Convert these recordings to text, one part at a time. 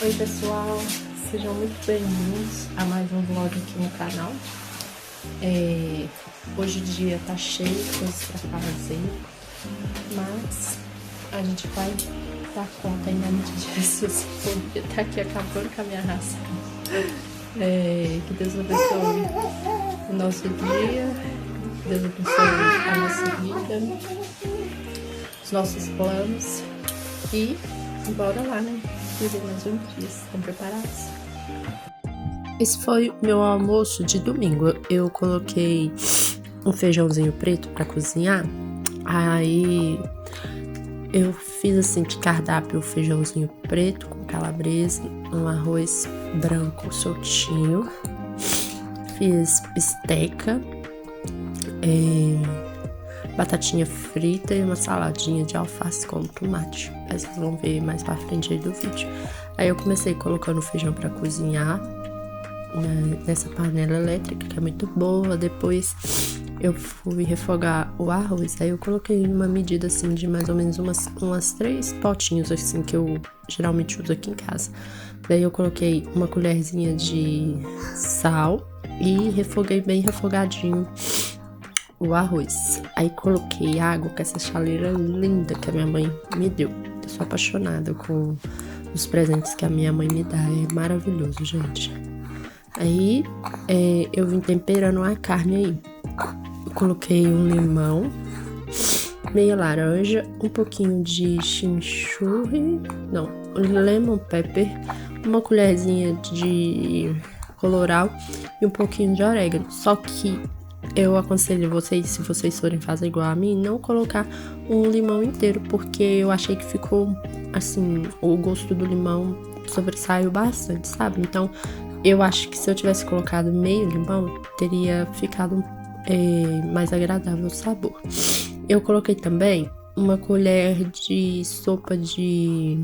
Oi pessoal, sejam muito bem-vindos a mais um vlog aqui no canal. Hoje o dia tá cheio de coisas pra fazer, mas a gente vai dar conta em nome de Jesus, porque tá aqui acabando com a minha raça. Que Deus abençoe o nosso dia, que Deus abençoe a nossa vida, os nossos planos e bora lá, né? Viver mais um dia. Estão preparados? Esse foi o meu almoço de domingo. Eu coloquei um feijãozinho preto para cozinhar. Aí eu fiz assim de cardápio o feijãozinho preto com calabresa, um arroz branco soltinho. Fiz bisteca, batatinha frita e uma saladinha de alface com tomate. Aí vocês vão ver mais pra frente aí do vídeo. Aí eu comecei colocando o feijão pra cozinhar nessa panela elétrica, que é muito boa. Depois eu fui refogar o arroz. Aí eu coloquei uma medida assim de mais ou menos umas 3 potinhos assim que eu geralmente uso aqui em casa. Daí eu coloquei uma colherzinha de sal e refoguei bem refogadinho o arroz. Aí coloquei água com essa chaleira linda que a minha mãe me deu. Eu sou apaixonada com os presentes que a minha mãe me dá. É maravilhoso, gente. Aí eu vim temperando a carne aí. Eu coloquei um limão, meia laranja, um pouquinho de chimichurri, não, lemon pepper, uma colherzinha de colorau e um pouquinho de orégano. Só que eu aconselho vocês, se vocês forem fazer igual a mim, não colocar um limão inteiro, porque eu achei que ficou, assim, o gosto do limão sobressaiu bastante, sabe? Então, eu acho que se eu tivesse colocado meio limão, teria ficado mais agradável o sabor. Eu coloquei também uma colher de sopa de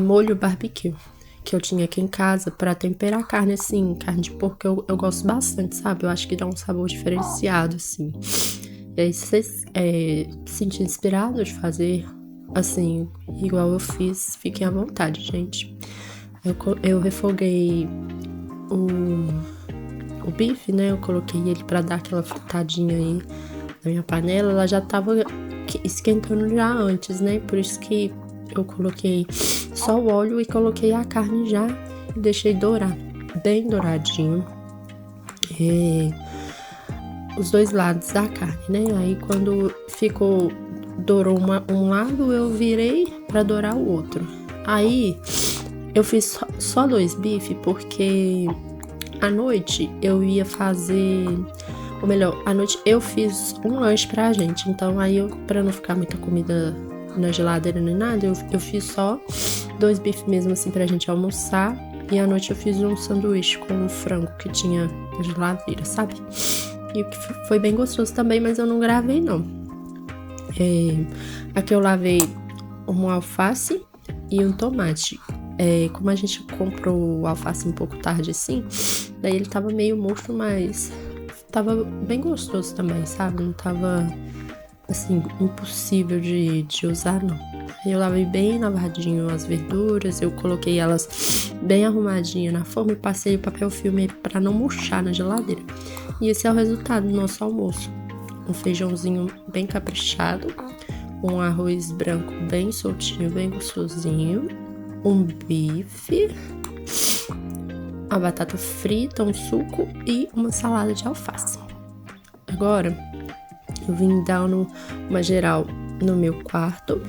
molho barbecue, que eu tinha aqui em casa pra temperar a carne, assim, carne de porco eu gosto bastante, sabe? Eu acho que dá um sabor diferenciado, assim. E aí, se vocês se sentirem inspirados de fazer, assim, igual eu fiz, fiquem à vontade, gente. Eu refoguei o bife, né? Eu coloquei ele pra dar aquela fritadinha aí na minha panela. Ela já tava esquentando já antes, né? Por isso que eu coloquei só o óleo e coloquei a carne já e deixei dourar, bem douradinho, os dois lados da carne, né? Aí quando dourou um lado, eu virei pra dourar o outro. Aí eu fiz só 2 bifes porque à noite eu ia fazer, ou melhor, à noite eu fiz um lanche pra gente. Então aí pra não ficar muita comida na geladeira nem nada, eu fiz só 2 bifes mesmo assim pra gente almoçar. E à noite eu fiz um sanduíche com um frango que tinha na geladeira, sabe? E o que foi bem gostoso também, mas eu não gravei não. Aqui eu lavei um alface e um tomate. Como a gente comprou o alface um pouco tarde assim, daí ele tava meio murcho, mas tava bem gostoso também, sabe? Não tava assim, impossível de usar, não. Eu lavei bem lavadinho as verduras, eu coloquei elas bem arrumadinhas na forma e passei o papel filme pra não murchar na geladeira. E esse é o resultado do nosso almoço. Um feijãozinho bem caprichado, um arroz branco bem soltinho, bem gostosinho, um bife, a batata frita, um suco e uma salada de alface. Agora eu vim dando uma geral no meu quarto,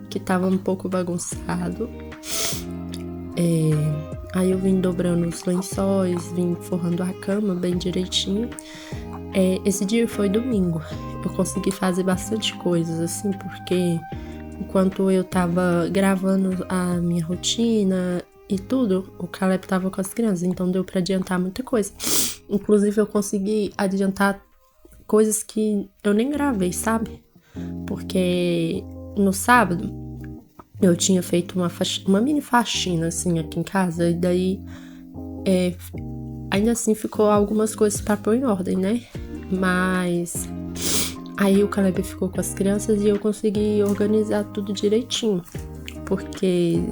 que tava um pouco bagunçado. Aí eu vim dobrando os lençóis, vim forrando a cama bem direitinho. Esse dia foi domingo. Eu consegui fazer bastante coisas, assim, porque enquanto eu tava gravando a minha rotina e tudo, o Caleb tava com as crianças, então deu pra adiantar muita coisa. Inclusive eu consegui adiantar coisas que eu nem gravei, sabe? Porque no sábado eu tinha feito uma mini faxina, assim, aqui em casa. E daí, ainda assim, ficou algumas coisas pra pôr em ordem, né? Mas aí o Caleb ficou com as crianças e eu consegui organizar tudo direitinho. porque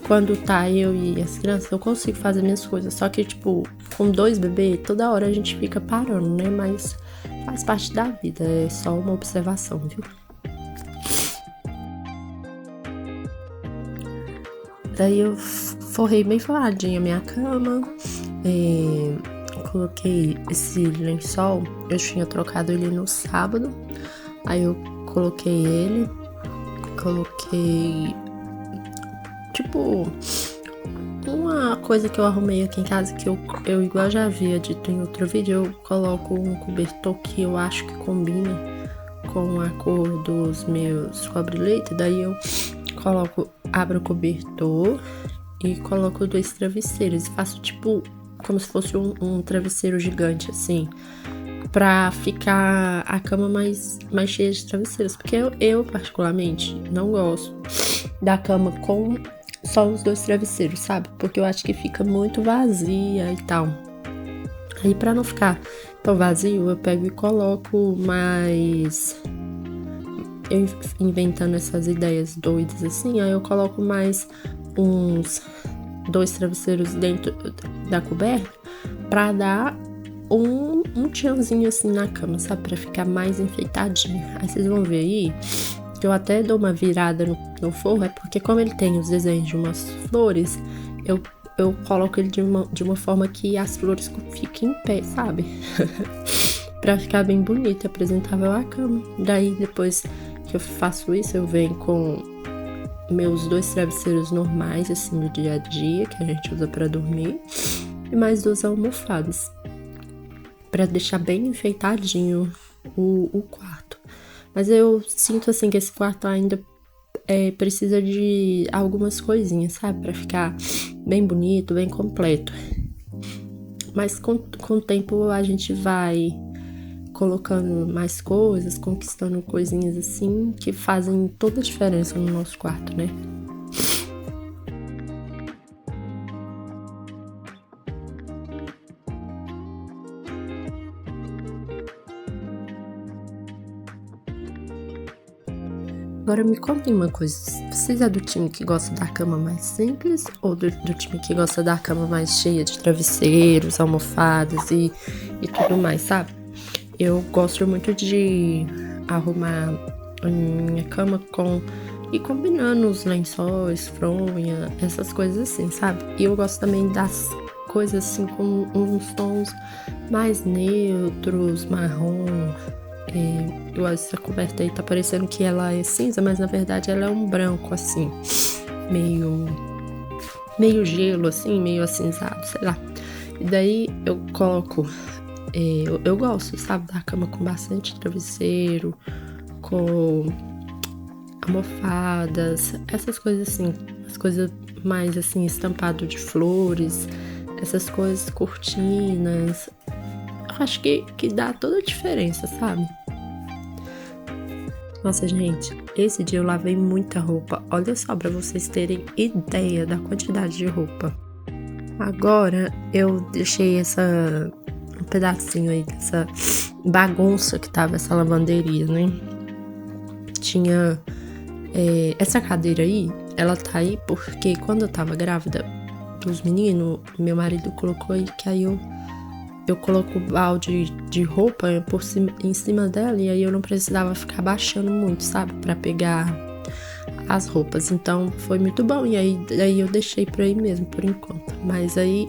quando tá eu e as crianças, eu consigo fazer minhas coisas. Só que, tipo, com 2 bebês, toda hora a gente fica parando, né? Mas faz parte da vida, é só uma observação, viu? Daí eu forrei bem forradinha a minha cama, coloquei esse lençol, eu tinha trocado ele no sábado, aí eu coloquei ele, coloquei, tipo, uma coisa que eu arrumei aqui em casa, que eu igual já havia dito em outro vídeo, eu coloco um cobertor que eu acho que combina com a cor dos meus cobre-leite, daí eu abro o cobertor e coloco 2 travesseiros, faço tipo como se fosse um travesseiro gigante, assim, pra ficar a cama mais cheia de travesseiros, porque eu particularmente não gosto da cama com só os 2 travesseiros, sabe? Porque eu acho que fica muito vazia e tal. Aí pra não ficar tão vazio, eu pego e coloco mais... Eu inventando essas ideias doidas assim, aí eu coloco mais uns 2 travesseiros dentro da coberta pra dar um tchanzinho assim na cama, sabe? Pra ficar mais enfeitadinho. Aí vocês vão ver aí que eu até dou uma virada no forro, é porque como ele tem os desenhos de umas flores, eu coloco ele de uma forma que as flores fiquem em pé, sabe? Pra ficar bem bonito, apresentável a cama. Daí depois que eu faço isso, eu venho com meus 2 travesseiros normais, assim, do dia a dia, que a gente usa pra dormir, e mais 2 almofadas, pra deixar bem enfeitadinho o quarto. Mas eu sinto, assim, que esse quarto ainda precisa de algumas coisinhas, sabe? Pra ficar bem bonito, bem completo. Mas com o tempo a gente vai colocando mais coisas, conquistando coisinhas assim, que fazem toda a diferença no nosso quarto, né? Agora me contem uma coisa, vocês é do time que gosta da cama mais simples ou do time que gosta da cama mais cheia de travesseiros, almofadas e tudo mais, sabe? Eu gosto muito de arrumar a minha cama e combinando os lençóis, fronha, essas coisas assim, sabe? E eu gosto também das coisas assim com uns tons mais neutros, marrom. Essa coberta aí tá parecendo que ela é cinza, mas na verdade ela é um branco assim, meio gelo assim, meio acinzado, sei lá. E daí eu coloco eu gosto, sabe, da cama com bastante travesseiro, com almofadas, essas coisas assim, as coisas mais assim, estampado de flores, essas coisas, cortinas. Eu acho que dá toda a diferença, sabe? Nossa, gente, esse dia eu lavei muita roupa. Olha só, pra vocês terem ideia da quantidade de roupa. Agora eu deixei um pedacinho aí dessa bagunça que tava essa lavanderia, né? Tinha essa cadeira aí, ela tá aí porque quando eu tava grávida dos meninos, meu marido colocou aí, que aí eu coloco o balde de roupa em cima dela, e aí eu não precisava ficar baixando muito, sabe? Pra pegar as roupas. Então foi muito bom. E aí eu deixei por aí mesmo, por enquanto. Mas aí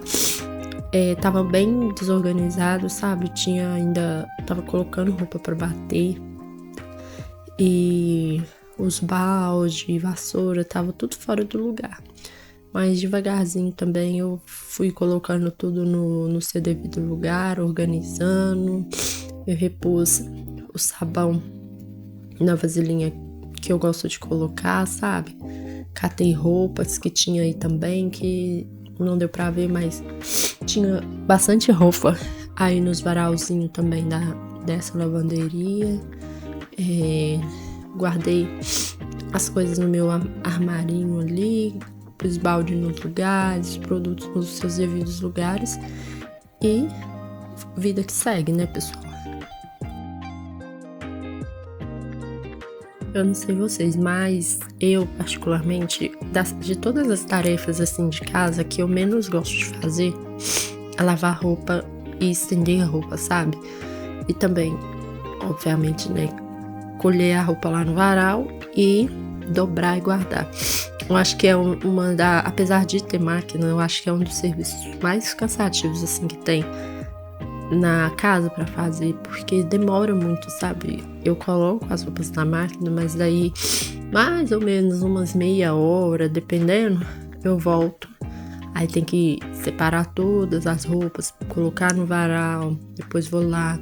tava bem desorganizado, sabe? Tava colocando roupa pra bater. E os balde, vassoura, tava tudo fora do lugar. Mas devagarzinho também eu fui colocando tudo no seu devido lugar, organizando. Eu repus o sabão na vasilhinha que eu gosto de colocar, sabe? Catei roupas que tinha aí também, que não deu pra ver, mas tinha bastante roupa aí nos varalzinhos também dessa lavanderia. Guardei as coisas no meu armarinho ali, os baldes nos lugares, produtos nos seus devidos lugares, e vida que segue, né, pessoal? Eu não sei vocês, mas eu, particularmente, de todas as tarefas assim de casa, que eu menos gosto de fazer é lavar roupa e estender a roupa, sabe? E também, obviamente, né, colher a roupa lá no varal e dobrar e guardar. Eu acho que é apesar de ter máquina, eu acho que é um dos serviços mais cansativos assim que tem na casa pra fazer, porque demora muito, sabe? Eu coloco as roupas na máquina, mas daí mais ou menos umas meia hora, dependendo, eu volto. Aí tem que separar todas as roupas, colocar no varal, depois vou lá,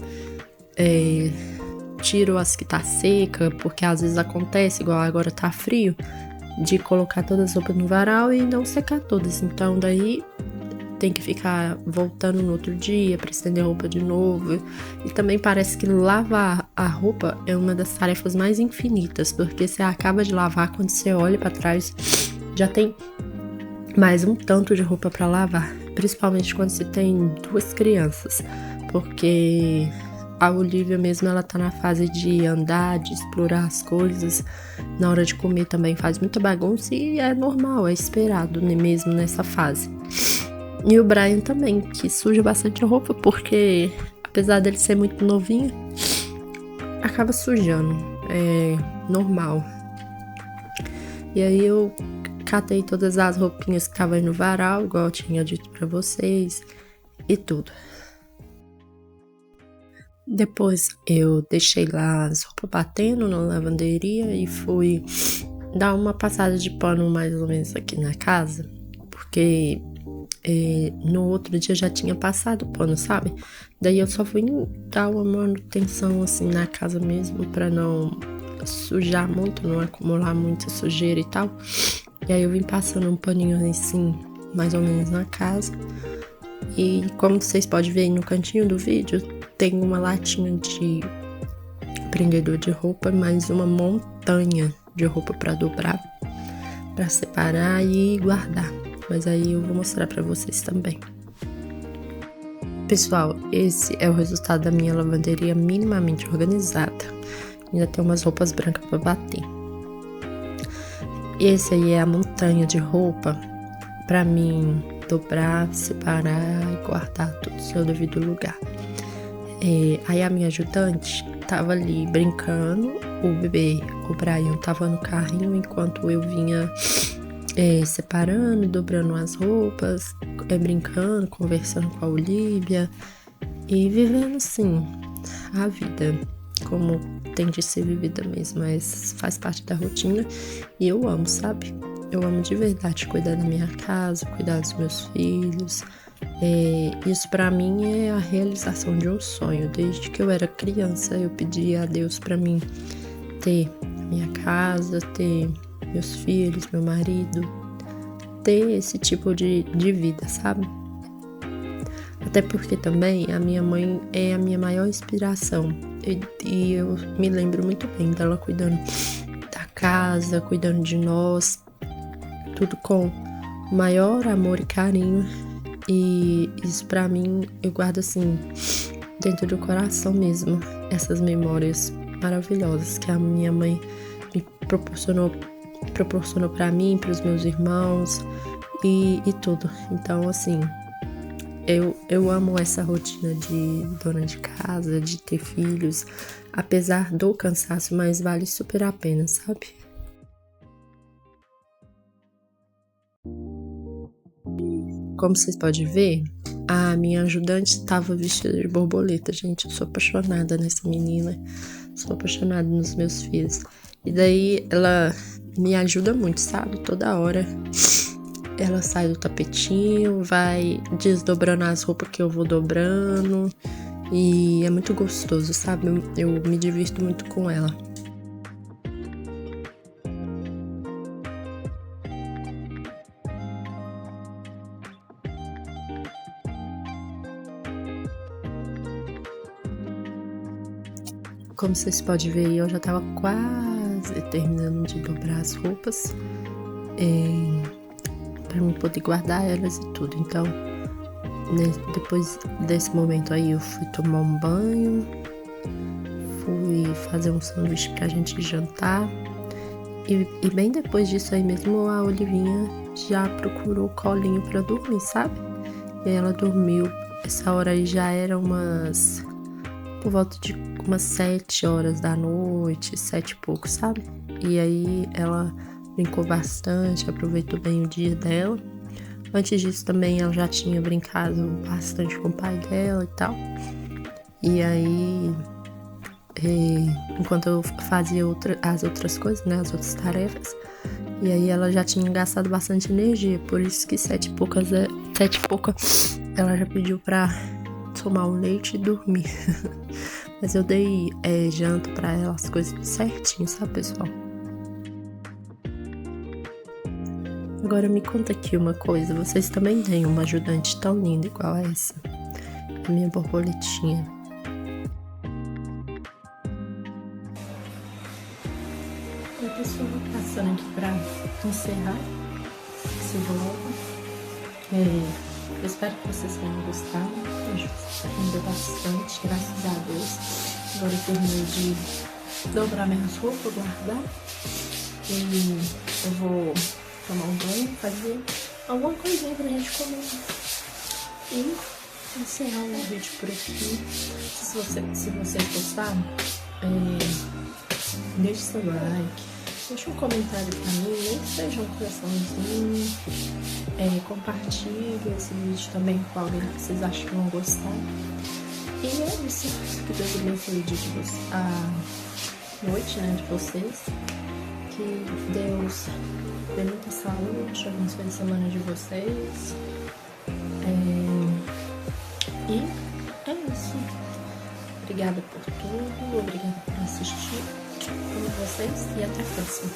tiro as que tá seca, porque às vezes acontece, igual agora tá frio, de colocar todas as roupas no varal e não secar todas. Então daí tem que ficar voltando no outro dia pra estender a roupa de novo. E também parece que lavar a roupa é uma das tarefas mais infinitas, porque você acaba de lavar, quando você olha pra trás, já tem mais um tanto de roupa pra lavar. Principalmente quando você tem 2 crianças, porque a Olivia mesmo, ela tá na fase de andar, de explorar as coisas. Na hora de comer também faz muita bagunça e é normal, é esperado, né, mesmo nessa fase. E o Brian também, que suja bastante roupa, porque apesar dele ser muito novinho, acaba sujando, é normal. E aí eu catei todas as roupinhas que estavam aí no varal, igual eu tinha dito pra vocês, e tudo. Depois eu deixei lá as roupas batendo na lavanderia e fui dar uma passada de pano mais ou menos aqui na casa, porque no outro dia já tinha passado o pano, sabe? Daí eu só fui dar uma manutenção assim na casa mesmo, pra não sujar muito, não acumular muita sujeira e tal. E aí eu vim passando um paninho assim, mais ou menos na casa. E como vocês podem ver aí no cantinho do vídeo, tem uma latinha de prendedor de roupa, mais uma montanha de roupa pra dobrar, pra separar e guardar. Mas aí eu vou mostrar pra vocês também. Pessoal, esse é o resultado da minha lavanderia minimamente organizada. Ainda tem umas roupas brancas pra bater. Esse aí é a montanha de roupa pra mim dobrar, separar e guardar tudo no seu devido lugar. Aí a minha ajudante tava ali brincando, o Brian tava no carrinho enquanto eu vinha separando, dobrando as roupas, brincando, conversando com a Olivia e vivendo assim a vida como tem de ser vivida mesmo, mas faz parte da rotina e eu amo, sabe? Eu amo de verdade cuidar da minha casa, cuidar dos meus filhos. Isso pra mim é a realização de um sonho. Desde que eu era criança eu pedia a Deus pra mim ter minha casa, ter meus filhos, meu marido, ter esse tipo de vida, sabe? Até porque também a minha mãe é a minha maior inspiração e eu me lembro muito bem dela cuidando da casa, cuidando de nós, tudo com o maior amor e carinho. E isso pra mim, eu guardo assim, dentro do coração mesmo, essas memórias maravilhosas que a minha mãe me proporcionou pra mim, pros meus irmãos e tudo. Então, assim, eu amo essa rotina de dona de casa, de ter filhos, apesar do cansaço, mas vale super a pena, sabe? Como vocês podem ver, a minha ajudante estava vestida de borboleta. Gente, eu sou apaixonada nessa menina. Sou apaixonada nos meus filhos. E daí ela me ajuda muito, sabe? Toda hora ela sai do tapetinho, vai desdobrando as roupas que eu vou dobrando. E é muito gostoso, sabe? Eu me divirto muito com ela. Como vocês podem ver, eu já tava quase terminando de dobrar as roupas para mim poder guardar elas e tudo. Então, depois desse momento aí, eu fui tomar um banho, fui fazer um sanduíche pra gente jantar. E bem depois disso aí mesmo, a Olivinha já procurou colinho pra dormir, sabe? E aí ela dormiu. Essa hora aí já era por volta de umas 7 horas da noite, 7 e pouco, sabe? E aí ela brincou bastante, aproveitou bem o dia dela. Antes disso também ela já tinha brincado bastante com o pai dela e tal. E aí, enquanto eu fazia as outras coisas, né, as outras tarefas, e aí ela já tinha gastado bastante energia, por isso que 7 e pouca, ela já pediu pra tomar o leite e dormir. Mas eu dei janta pra ela, as coisas certinho, sabe, pessoal? Agora me conta aqui uma coisa, vocês também têm uma ajudante tão linda igual a essa? A minha borboletinha. Oi, pessoal, passando aqui pra encerrar esse vlog. Eu espero que vocês tenham gostado. Rendeu bastante, graças a Deus. Agora eu terminei de dobrar minhas roupas, guardar. E eu vou tomar um banho, fazer alguma coisinha pra gente comer. E encerrar o vídeo por aqui. Se vocês gostaram, deixe seu like, deixe um comentário pra mim, nem que seja um coraçãozinho. Compartilhe esse vídeo também com alguém que vocês acham que vão gostar. E é isso. Que Deus abençoe o dia de vocês, a noite, né, de vocês. Que Deus dê muita saúde, abençoe a semana de vocês. E é isso. Obrigada por tudo, obrigada por assistir. Amo vocês e até a próxima.